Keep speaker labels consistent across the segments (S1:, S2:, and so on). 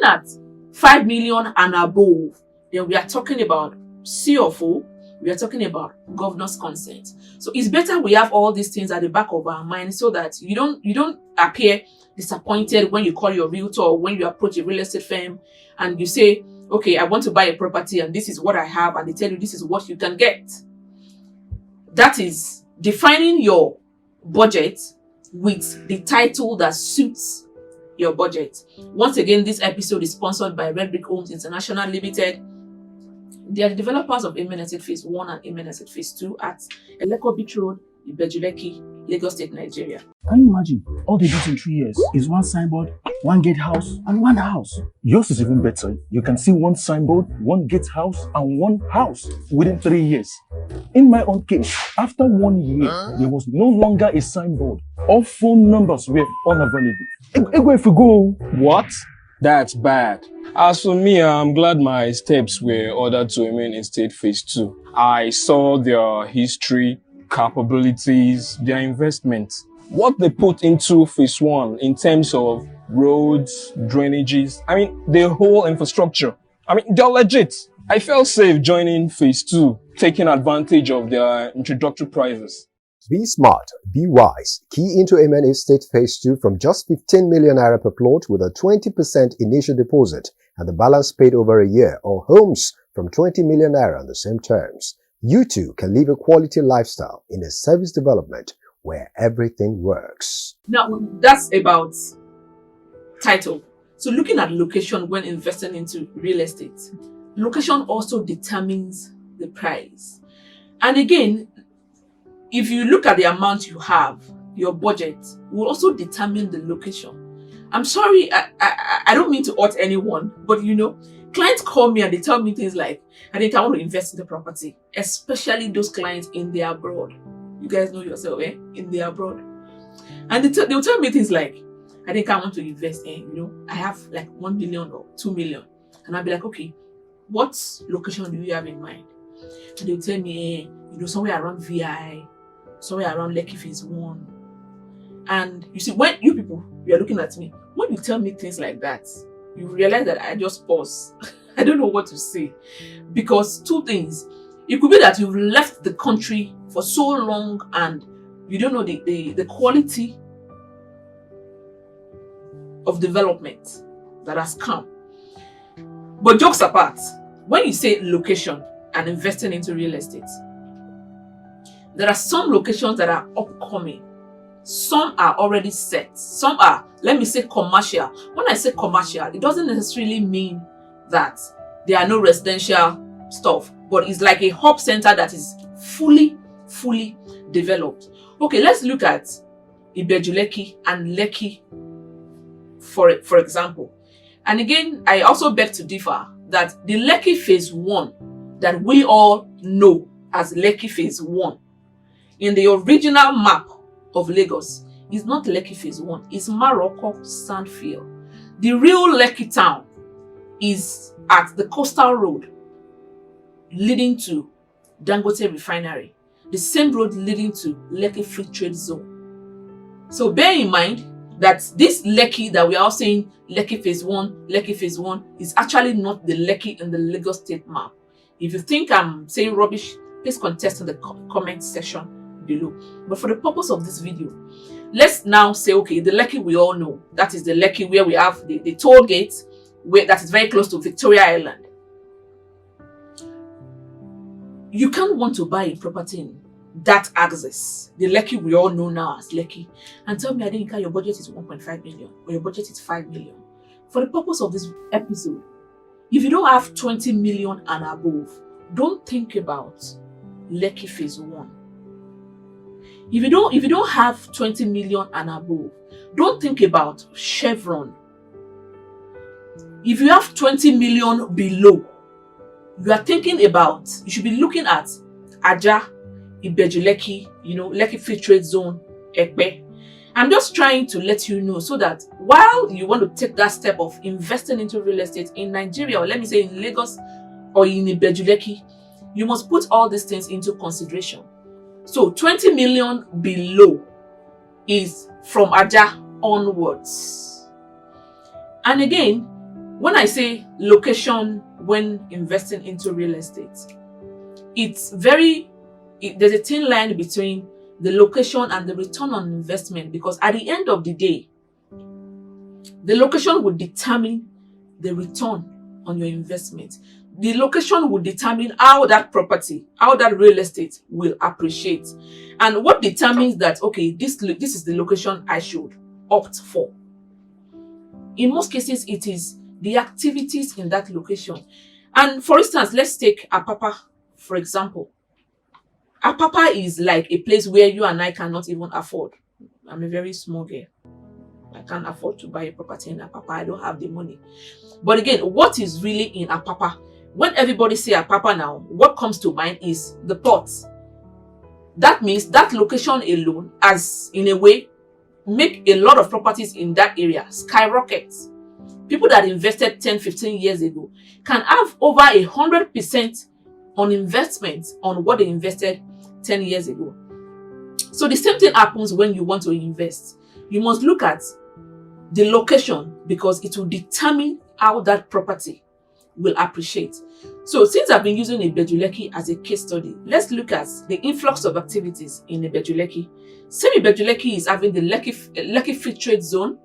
S1: looking at 5 million and above, then we are talking about C of O, we are talking about governor's consent. So it's better we have all these things at the back of our mind so that you don't appear disappointed when you call your realtor or when you approach a real estate firm and you say, okay, I want to buy a property and this is what I have, and they tell you this is what you can get. That is defining your budget with the title that suits your budget. Once again, this episode is sponsored by Red Brick Homes International Limited. They are the developers of Amen Estate Phase 1 and Amen Estate Phase 2 at Eleko Beach Road, Ibejuleki, Lagos State, Nigeria.
S2: Can you imagine? All they did in 3 years is one signboard, one gate house, and one house. Yours is even better. You can see one signboard, one gate house, and one house within 3 years. In my own case, after 1 year, there was no longer a signboard. All phone numbers were unavailable. If you go,
S3: what? That's bad. As for me, I'm glad my steps were ordered to Amen Estate Phase 2. I saw their history, capabilities, their investments. What they put into Phase 1 in terms of roads, drainages, the whole infrastructure. They're legit. I felt safe joining Phase 2, taking advantage of their introductory prices.
S4: Be smart, be wise. Key into Amen Estate Phase 2 from just 15 million naira per plot with a 20% initial deposit and the balance paid over a year, or homes from 20 million naira on the same terms. You too can live a quality lifestyle in a service development where everything works.
S1: Now, that's about title. So looking at location when investing into real estate, location also determines the price. And again, if you look at the amount you have, your budget will also determine the location. I'm sorry, I don't mean to hurt anyone, but clients call me and they tell me things like, Adeyinka, I want to invest in the property, especially those clients in the abroad. You guys know yourself, in the abroad. And they'll tell me things like, Adeyinka, I want to invest in, I have like 1 million or 2 million. And I'll be like, okay, what location do you have in mind? And they'll tell me, somewhere around VI, somewhere around Lekki Phase 1. And you see, when you people, you are looking at me, when you tell me things like that, you realize that I just pause. I don't know what to say. Because two things. It could be that you've left the country for so long and you don't know the quality of development that has come. But jokes apart, when you say location and investing into real estate, there are some locations that are upcoming. Some are already set. Some are, let me say, commercial. When I say commercial, it doesn't necessarily mean that there are no residential stuff, but it's like a hub center that is fully developed. Okay, let's look at Ibejuleki and Lekki, for example. And again, I also beg to differ that the Lekki Phase 1 that we all know as Lekki Phase 1 in the original map of Lagos is not Lekki Phase 1, it's Morocco Sandfield. The real Lekki town is at the coastal road leading to Dangote Refinery, the same road leading to Lekki Free Trade Zone. So bear in mind that this Lekki that we are all saying Lekki Phase 1, Lekki Phase 1 is actually not the Lekki in the Lagos State map. If you think I'm saying rubbish, please contest in the comment section below. But for the purpose of this video, let's now say, okay, the Lekki we all know, that is the Lekki where we have the toll gate, where that is very close to Victoria Island. You can't want to buy a property in that axis, the Lekki we all know now as Lekki, and tell me, Adeyinka, your budget is 1.5 million or your budget is 5 million. For the purpose of this episode, if you don't have 20 million and above, don't think about Lekki Phase 1. If you don't have 20 million and above, don't think about Chevron. If you have 20 million below, you are thinking about, you should be looking at Aja, Ibejuleki, Lekki Free Trade Zone, Ekpe. I'm just trying to let you know so that while you want to take that step of investing into real estate in Nigeria, or let me say in Lagos or in Ibejuleki, you must put all these things into consideration. So 20 million below is from Aja onwards. And again, when I say location when investing into real estate, there's a thin line between the location and the return on investment, because at the end of the day, the location would determine the return on your investment. The location will determine how that property, how that real estate will appreciate. And what determines that, okay, this is the location I should opt for. In most cases, it is the activities in that location. And for instance, let's take Apapa, for example. Apapa is like a place where you and I cannot even afford. I'm a very small girl. I can't afford to buy a property in Apapa. I don't have the money. But again, what is really in Apapa? When everybody say Apapa now, what comes to mind is the ports. That means that location alone, as in a way, make a lot of properties in that area skyrocket. People that invested 10, 15 years ago can have over 100% on investment on what they invested 10 years ago. So the same thing happens when you want to invest. You must look at the location, because it will determine how that property will appreciate. So since I've been using Ibejuleki as a case study, let's look at the influx of activities in Ibejuleki. Same Ibejuleki is having the Lekki Free Trade Zone.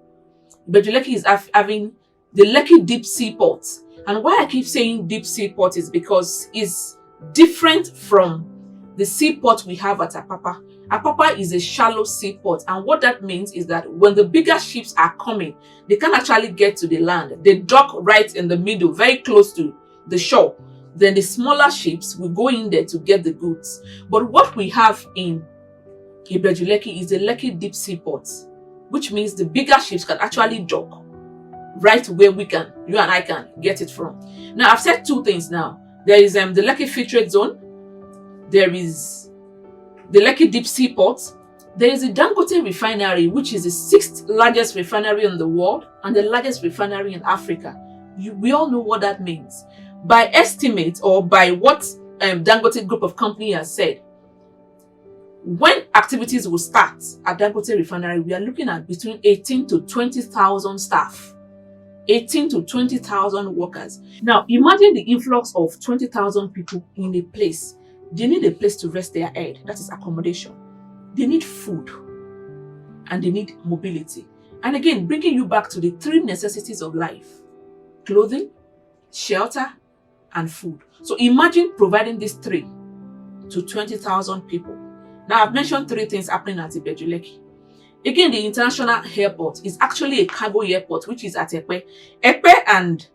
S1: Ibejuleki is having the Lekki Deep Sea Port. And why I keep saying deep sea port is because it's different from the seaport we have at Apapa. Apapa is a shallow seaport, and what that means is that when the bigger ships are coming, they can actually get to the land. They dock right in the middle, very close to the shore. Then the smaller ships will go in there to get the goods. But what we have in Ibejuleki is the Lekki Deep Sea Port, which means the bigger ships can actually dock right where you and I can get it from. Now, I've said two things now. There is the Lekki Free Trade Zone. There is the Lekki Deep Sea Port. There is the Dangote Refinery, which is the 6th largest refinery in the world and the largest refinery in Africa. We all know what that means. By estimate, or by what Dangote Group of Company has said, when activities will start at Dangote Refinery, we are looking at between 18 to 20,000 staff. 18 to 20,000 workers. Now, imagine the influx of 20,000 people in a place. They need a place to rest their head. That is accommodation. They need food. And they need mobility. And again, bringing you back to the 3 necessities of life: clothing, shelter, and food. So imagine providing these 3 to 20,000 people. Now, I've mentioned 3 things happening at Ibejuleki. Again, the international airport is actually a cargo airport, which is at Epe. Epe and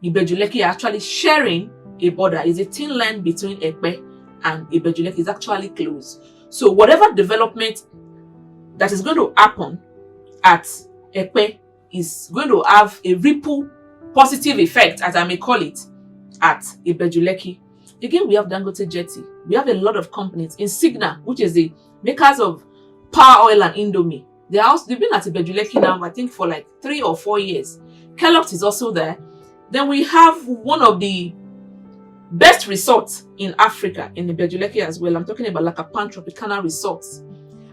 S1: Ibejuleki are actually sharing a border. It's a thin line between Epe and Ibejuleki. Is actually close. So whatever development that is going to happen at Epe is going to have a ripple positive effect, as I may call it, at Ibejuleki. Again, we have Dangote Jetty. We have a lot of companies. Insignia, which is the makers of Power Oil and Indomie. They've been at Ibejuleki now, I think, for like 3 or 4 years. Kellogg's is also there. Then we have one of the best resorts in Africa, in Ibejuleki as well. I'm talking about Lakapan Tropicana Resorts.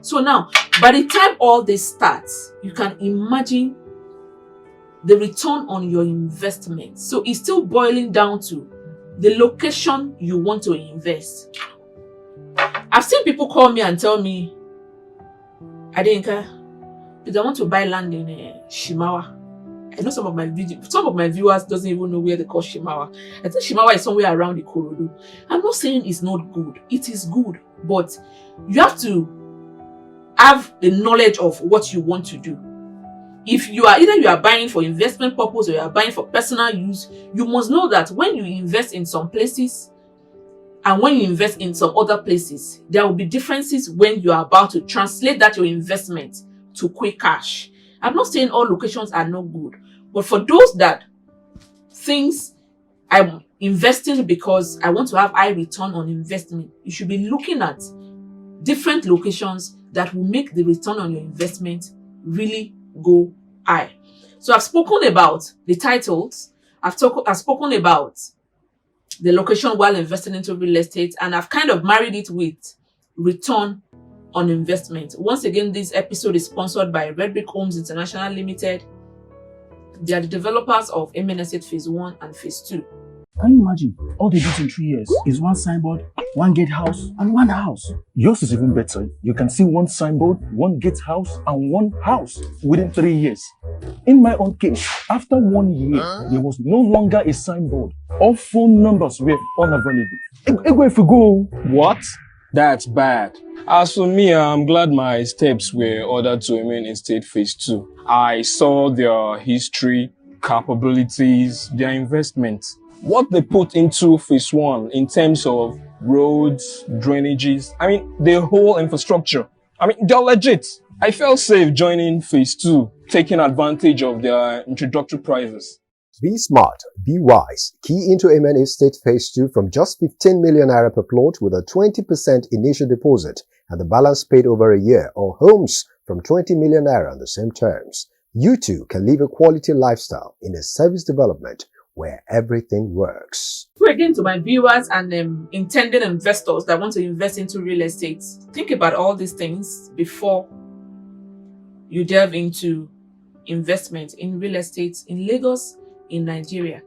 S1: So now, by the time all this starts, you can imagine the return on your investment. So it's still boiling down to the location you want to invest. I've seen people call me and tell me, Adeyinka, I want to buy land in Shimawa. I know some of my viewers doesn't even know where they call Shimawa. I think Shimawa is somewhere around the Ikorodu. I'm not saying it's not good. It is good, but you have to have the knowledge of what you want to do. If you are buying for investment purpose or you are buying for personal use, you must know that when you invest in some places and when you invest in some other places, there will be differences when you are about to translate that your investment to quick cash. I'm not saying all locations are not good, but for those that things I'm investing because I want to have high return on investment, you should be looking at different locations that will make the return on your investment really go high. So I've spoken about the titles, I've spoken about the location while investing into real estate, and I've kind of married it with return on investment. Once again, this episode is sponsored by Red Brick Homes International Limited, They are the developers of Amen Estate Phase 1 and Phase 2.
S2: Can you imagine? All they did in 3 years is one signboard, one gate house, and one house. Yours is even better. You can see one signboard, one gate house, and one house within 3 years. In my own case, after 1 year, there was no longer a signboard. All phone numbers were unavailable. If we go.
S3: What? That's bad. As for me, I'm glad my steps were ordered to Amen Estate Phase 2. I saw their history, capabilities, their investments. What they put into Phase 1 in terms of roads, drainages, the whole infrastructure. They're legit. I felt safe joining Phase 2, taking advantage of their introductory prices.
S4: Be smart, be wise. Key into Amen Estate Phase 2 from just 15 million naira per plot with a 20% initial deposit and the balance paid over a year, or homes from 20 million naira on the same terms. You too can live a quality lifestyle in a service development where everything works.
S1: So again, to my viewers and intended investors that want to invest into real estate, think about all these things before you delve into investment in real estate in Lagos, in Nigeria.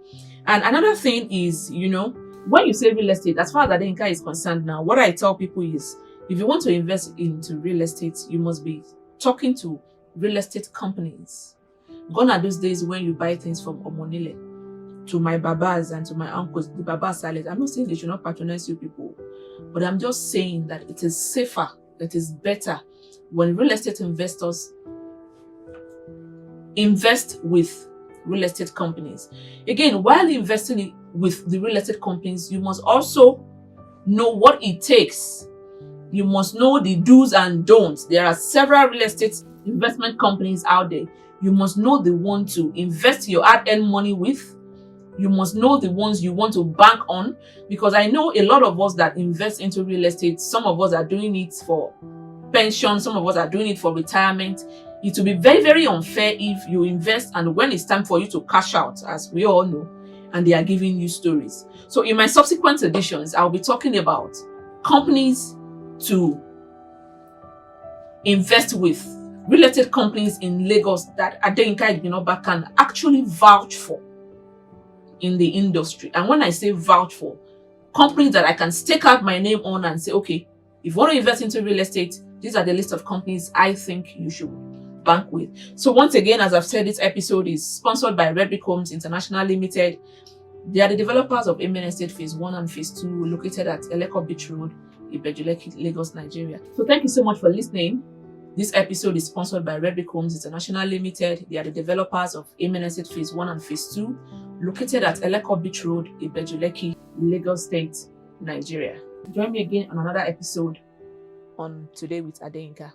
S1: And another thing is, when you say real estate, as far as Adeyinka is concerned now, what I tell people is, if you want to invest into real estate, you must be talking to real estate companies. Gone are those days when you buy things from Omonile. To my babas and to my uncles, the baba silent. I'm not saying they should not patronize you people, but I'm just saying that it is safer, it is better when real estate investors invest with real estate companies. Again, while investing with the real estate companies, you must also know what it takes. You must know the do's and don'ts. There are several real estate investment companies out there. You must know the one to invest your hard-earned money with. You must know the ones you want to bank on, because I know a lot of us that invest into real estate, some of us are doing it for pension, some of us are doing it for retirement. It will be very, very unfair if you invest and when it's time for you to cash out, as we all know, and they are giving you stories. So in my subsequent editions, I'll be talking about companies to invest with, real estate companies in Lagos that Adeyinka can actually vouch for in the industry. And when I say vouch for, companies that I can stake out my name on and say, okay, if you want to invest into real estate, these are the list of companies I think you should bank with. So once again, as I've said, this episode is sponsored by Red Brick Homes International Limited. They are the developers of Amen Estate Phase 1 and Phase 2, located at Eleko Beach Road, Ibejuleki, Lagos, Nigeria. So thank you so much for listening. This episode is sponsored by Red Brick Homes International Limited. They are the developers of Amen Estate Phase 1 and Phase 2, located at Eleko Beach Road, Ibejuleki, Lagos State, Nigeria. Join me again on another episode on Today with Adeyinka.